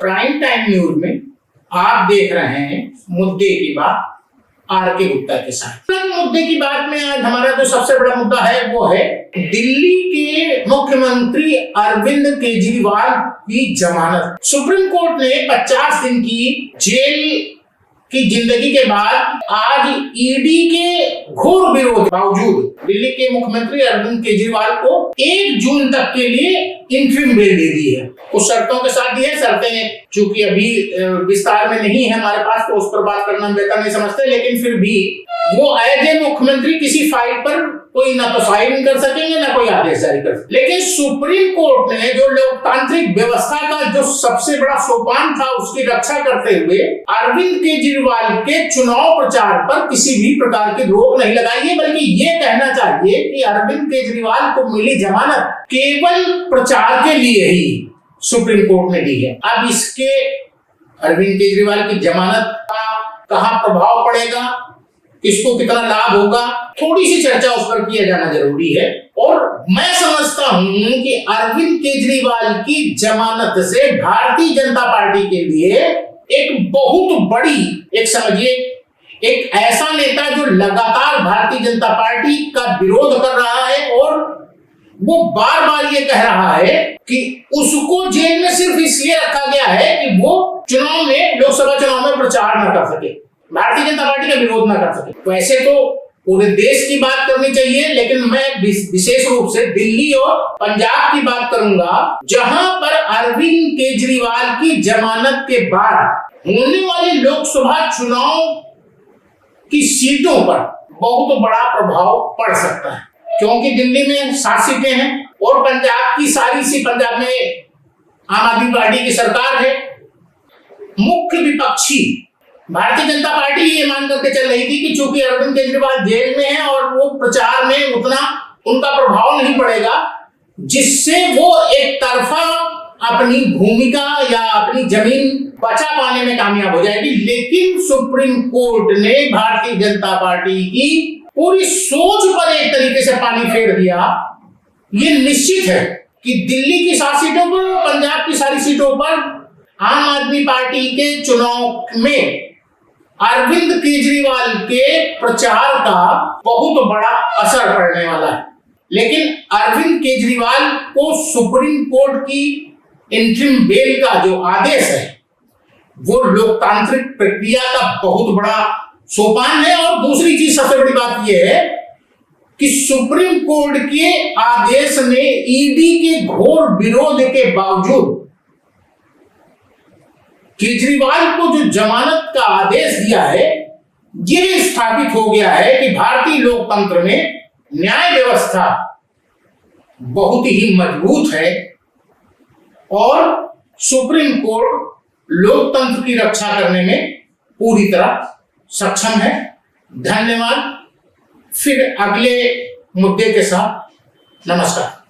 Prime time news में आप देख रहे हैं मुद्दे की बात आर.के. गुप्ता के साथ। मुद्दे की बात में आज हमारा जो सबसे बड़ा मुद्दा है वो है दिल्ली के मुख्यमंत्री अरविंद केजरीवाल की जमानत। सुप्रीम कोर्ट ने 50 दिन की जेल की जिंदगी के बाद आज ईडी के घोर विरोध के बावजूद दिल्ली के मुख्यमंत्री अरविंद केजरीवाल को 1 जून तक के लिए इंटरिम बेल दे दी है। कुछ शर्तों के साथ दी है। शर्तें चूंकि अभी विस्तार में नहीं है हमारे पास, तो उस पर बात करना बेहतर नहीं समझते, लेकिन फिर भी वो एज ए मुख्यमंत्री किसी फाइल पर कोई ना तो साइन कर सकेंगे ना कोई आदेश जारी कर सकेंगे। लेकिन सुप्रीम कोर्ट ने जो लोकतांत्रिक व्यवस्था का जो सबसे बड़ा सोपान था उसकी रक्षा करते हुए अरविंद केजरीवाल के चुनाव प्रचार पर किसी भी प्रकार की रोक नहीं लगाई है, बल्कि ये कहना चाहिए कि अरविंद केजरीवाल को मिली जमानत केवल प्रचार के लिए ही सुप्रीम कोर्ट ने दी है। अब इसके अरविंद केजरीवाल की जमानत का कहां प्रभाव पड़ेगा, इसको कितना लाभ होगा, थोड़ी सी चर्चा उस पर किया जाना जरूरी है। और मैं समझता हूं कि अरविंद केजरीवाल की जमानत से भारतीय जनता पार्टी के लिए एक बहुत बड़ी, एक समझिए एक ऐसा नेता जो लगातार भारतीय जनता पार्टी का विरोध कर रहा है और वो बार बार ये कह रहा है कि उसको जेल में सिर्फ इसलिए रखा गया है कि वो चुनाव में, लोकसभा चुनाव में प्रचार न कर सके, भारतीय जनता पार्टी का विरोध न कर सके। वैसे तो पूरे देश की बात करनी चाहिए, लेकिन मैं विशेष रूप से दिल्ली और पंजाब की बात करूंगा, जहां पर अरविंद केजरीवाल की जमानत के बाद होने वाले लोकसभा चुनाव की सीटों पर बहुत बड़ा प्रभाव पड़ सकता है। क्योंकि दिल्ली में 7 सीटें हैं और पंजाब की सारी सी, पंजाब में आम आदमी पार्टी की सरकार है। मुख्य विपक्षी भारतीय जनता पार्टी ये मान करके चल रही थी कि चूंकि अरविंद केजरीवाल जेल में है और वो प्रचार में उतना उनका प्रभाव नहीं पड़ेगा, जिससे वो एक तरफा अपनी भूमिका या अपनी जमीन बचा पाने में कामयाब हो जाएगी। लेकिन सुप्रीम कोर्ट ने भारतीय जनता पार्टी की पूरी सोच पर एक तरीके से पानी फेर दिया। ये निश्चित है कि दिल्ली की 7 सीटों पर और पंजाब की सारी सीटों पर आम आदमी पार्टी के चुनाव में अरविंद केजरीवाल के प्रचार का बहुत बड़ा असर पड़ने वाला है। लेकिन अरविंद केजरीवाल को सुप्रीम कोर्ट की इंटरिम बेल का जो आदेश है वो लोकतांत्रिक प्रक्रिया का बहुत बड़ा सोपान है। और दूसरी चीज, सबसे बड़ी बात यह है कि सुप्रीम कोर्ट के आदेश ने ईडी के घोर विरोध के बावजूद केजरीवाल को जो जमानत का आदेश दिया है, यह स्थापित हो गया है कि भारतीय लोकतंत्र में न्याय व्यवस्था बहुत ही मजबूत है और सुप्रीम कोर्ट लोकतंत्र की रक्षा करने में पूरी तरह सक्षम है। धन्यवाद। फिर अगले मुद्दे के साथ नमस्कार।